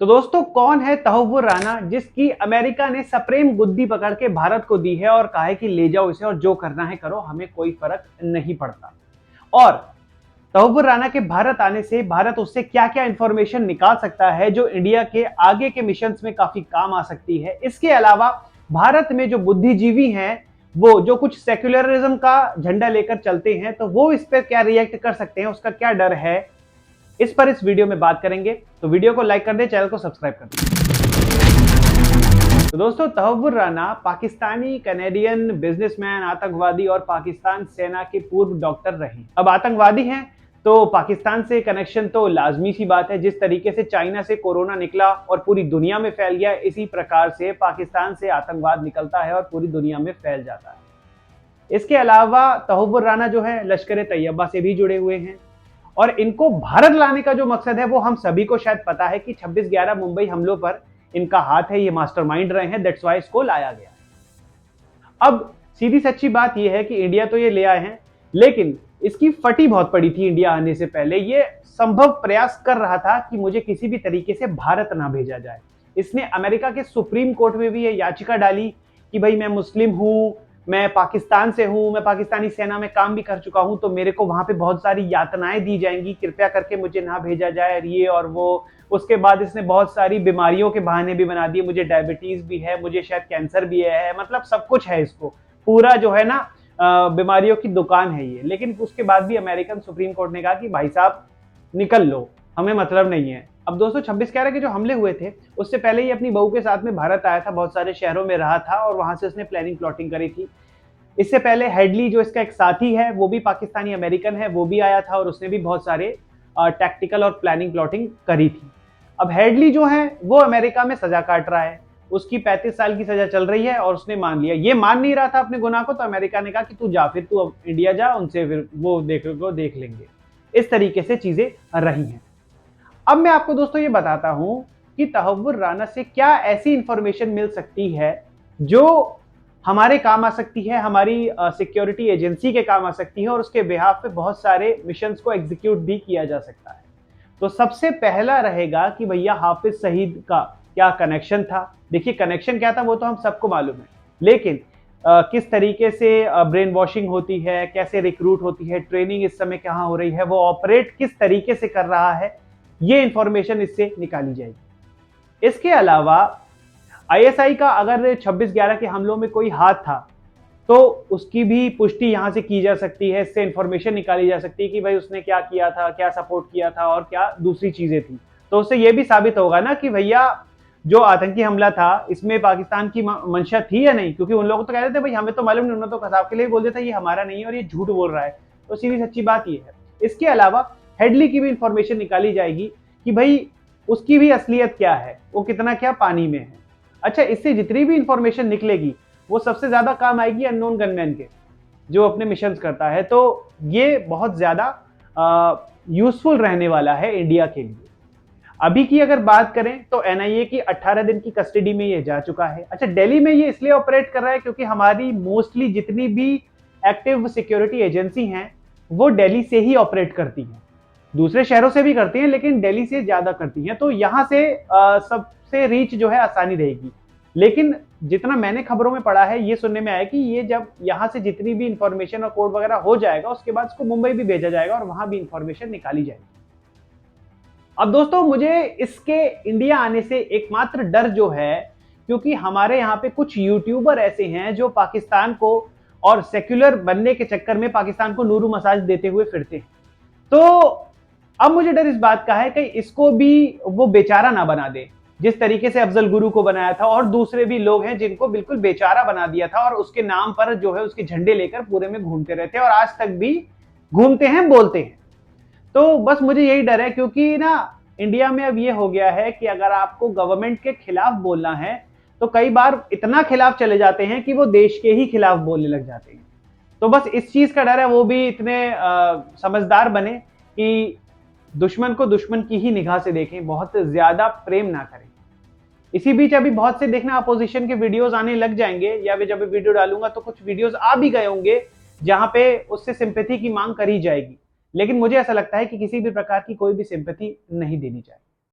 तो दोस्तों कौन है तहव्वुर राना जिसकी अमेरिका ने सप्रेम गुद्दी पकड़ के भारत को दी है और कहा है कि ले जाओ इसे और जो करना है करो, हमें कोई फर्क नहीं पड़ता। और तहव्वुर राना के भारत आने से भारत उससे क्या क्या इंफॉर्मेशन निकाल सकता है जो इंडिया के आगे के मिशंस में काफी काम आ सकती है। इसके अलावा भारत में जो बुद्धिजीवी हैं वो जो कुछ सेक्युलरिज्म का झंडा लेकर चलते हैं तो वो इस पर क्या रिएक्ट कर सकते हैं, उसका क्या डर है, इस पर इस वीडियो में बात करेंगे। तो वीडियो को लाइक कर दें, चैनल को सब्सक्राइब कर दें। तो दोस्तों तहव्वुर राना पाकिस्तानी कैनेडियन बिजनेसमैन, आतंकवादी और पाकिस्तान सेना के पूर्व डॉक्टर रहे। अब आतंकवादी हैं तो पाकिस्तान से कनेक्शन तो लाजमी सी बात है। जिस तरीके से चाइना से कोरोना निकला और पूरी दुनिया में फैल गया, इसी प्रकार से पाकिस्तान से आतंकवाद निकलता है और पूरी दुनिया में फैल जाता है। इसके अलावा तहव्वुर राना जो है लश्कर तैयबा से भी जुड़े हुए हैं और इनको भारत लाने का जो मकसद है वो हम सभी को शायद पता है कि 26/11 मुंबई हमलों पर इनका हाथ है, ये मास्टरमाइंड रहे हैं, दैट्स व्हाई इसको लाया गया। अब सीधी सच्ची बात ये है कि इंडिया तो ये ले आए हैं, लेकिन इसकी फटी बहुत पड़ी थी। इंडिया आने से पहले ये संभव प्रयास कर रहा था कि मुझे किसी भी तरीके से भारत ना भेजा जाए। इसने अमेरिका के सुप्रीम कोर्ट में भी ये याचिका डाली कि भाई मैं मुस्लिम हूं, मैं पाकिस्तान से हूं, मैं पाकिस्तानी सेना में काम भी कर चुका हूं, तो मेरे को वहां पे बहुत सारी यातनाएं दी जाएंगी, कृपया करके मुझे ना भेजा जाए, ये और वो। उसके बाद इसने बहुत सारी बीमारियों के बहाने भी बना दिए, मुझे डायबिटीज भी है, मुझे शायद कैंसर भी है, मतलब सब कुछ है इसको, पूरा जो है ना बीमारियों की दुकान है ये। लेकिन उसके बाद भी अमेरिकन सुप्रीम कोर्ट ने कहा कि भाई साहब निकल लो, हमें मतलब नहीं है। अब दोस्तों 26/11 के जो हमले हुए थे उससे पहले ही अपनी बहू के साथ में भारत आया था, बहुत सारे शहरों में रहा था और वहां से उसने प्लानिंग प्लॉटिंग करी थी। इससे पहले हेडली जो इसका एक साथी है वो भी पाकिस्तानी अमेरिकन है, वो भी आया था और उसने भी बहुत सारे टैक्टिकल और प्लानिंग प्लॉटिंग करी थी। अब हेडली जो है वो अमेरिका में सजा काट रहा है, उसकी 35 साल की सजा चल रही है और उसने मान लिया। ये मान नहीं रहा था अपने गुनाह को, तो अमेरिका ने कहा कि तू जा, फिर तू अब इंडिया जा, उनसे फिर वो देख लेंगे। इस तरीके से चीजें रही हैं। अब मैं आपको दोस्तों ये बताता हूं कि तहव्वुर राना से क्या ऐसी इंफॉर्मेशन मिल सकती है जो हमारे काम आ सकती है, हमारी सिक्योरिटी एजेंसी के काम आ सकती है और उसके बिहाफ पे बहुत सारे मिशंस को एग्जीक्यूट भी किया जा सकता है। तो सबसे पहला रहेगा कि भैया हाफिज सईद का क्या कनेक्शन था। देखिए कनेक्शन क्या था वो तो हम सबको मालूम है, लेकिन किस तरीके से ब्रेन वॉशिंग होती है, कैसे रिक्रूट होती है, ट्रेनिंग इस समय कहाँ हो रही है, वो ऑपरेट किस तरीके से कर रहा है, ये इंफॉर्मेशन इससे निकाली जाएगी। इसके अलावा आईएसआई का अगर 26/11 के हमलों में कोई हाथ था तो उसकी भी पुष्टि यहां से की जा सकती है। इससे इंफॉर्मेशन निकाली जा सकती है कि भाई उसने क्या किया था, क्या सपोर्ट किया था और क्या दूसरी चीजें थी। तो उससे यह भी साबित होगा ना कि भैया जो आतंकी हमला था इसमें पाकिस्तान की मंशा थी या नहीं, क्योंकि उन लोग तो कह रहे थे भाई हमें तो मालूम नहीं, उन्होंने तो कसाब के लिए बोल दिया था ये हमारा नहीं है और ये झूठ बोल रहा है। तो सीधी सच्ची बात ये है। इसके अलावा हेडली की भी इंफॉर्मेशन निकाली जाएगी कि भाई उसकी भी असलियत क्या है, वो कितना क्या पानी में है। अच्छा, इससे जितनी भी इंफॉर्मेशन निकलेगी वो सबसे ज्यादा काम आएगी अननोन गनमैन के, जो अपने मिशंस करता है। तो ये बहुत ज्यादा यूजफुल रहने वाला है इंडिया के लिए। अभी की अगर बात करें तो एनआईए की 18 दिन की कस्टडी में ये जा चुका है। अच्छा, दिल्ली में ये इसलिए ऑपरेट कर रहा है क्योंकि हमारी मोस्टली जितनी भी एक्टिव सिक्योरिटी एजेंसी हैं वो दिल्ली से ही ऑपरेट करती हैं, दूसरे शहरों से भी करती हैं लेकिन दिल्ली से ज्यादा करती हैं। तो यहाँ से सबसे रीच जो है आसानी रहेगी। लेकिन जितना मैंने खबरों में पढ़ा है, ये सुनने में आया कि ये जब यहाँ से जितनी भी इंफॉर्मेशन और कोड वगैरह हो जाएगा उसके बाद इसको मुंबई भी भेजा जाएगा और वहां भी इंफॉर्मेशन निकाली जाएगी। अब दोस्तों मुझे इसके इंडिया आने से एकमात्र डर जो है, क्योंकि हमारे यहाँ पे कुछ यूट्यूबर ऐसे हैं जो पाकिस्तान को और सेक्युलर बनने के चक्कर में पाकिस्तान को नूरू मसाज देते हुए फिरते हैं। तो अब मुझे डर इस बात का है कि इसको भी वो बेचारा ना बना दे, जिस तरीके से अफजल गुरु को बनाया था और दूसरे भी लोग हैं जिनको बिल्कुल बेचारा बना दिया था और उसके नाम पर जो है उसके झंडे लेकर पूरे में घूमते रहते हैं और आज तक भी घूमते हैं, बोलते हैं। तो बस मुझे यही डर है, क्योंकि ना इंडिया में अब ये हो गया है कि अगर आपको गवर्नमेंट के खिलाफ बोलना है तो कई बार इतना खिलाफ चले जाते हैं कि वो देश के ही खिलाफ बोलने लग जाते हैं। तो बस इस चीज का डर है, वो भी इतने समझदार बने कि दुश्मन को दुश्मन की ही निगाह से देखें, बहुत ज्यादा प्रेम ना करें। इसी बीच अभी बहुत से देखना अपोजिशन के वीडियोस आने लग जाएंगे, या मैं जब वीडियो डालूंगा तो कुछ वीडियोस आ भी गए होंगे जहां पे उससे सिंपैथी की मांग करी जाएगी। लेकिन मुझे ऐसा लगता है कि किसी भी प्रकार की कोई भी सिंपैथी नहीं देनी चाहिए।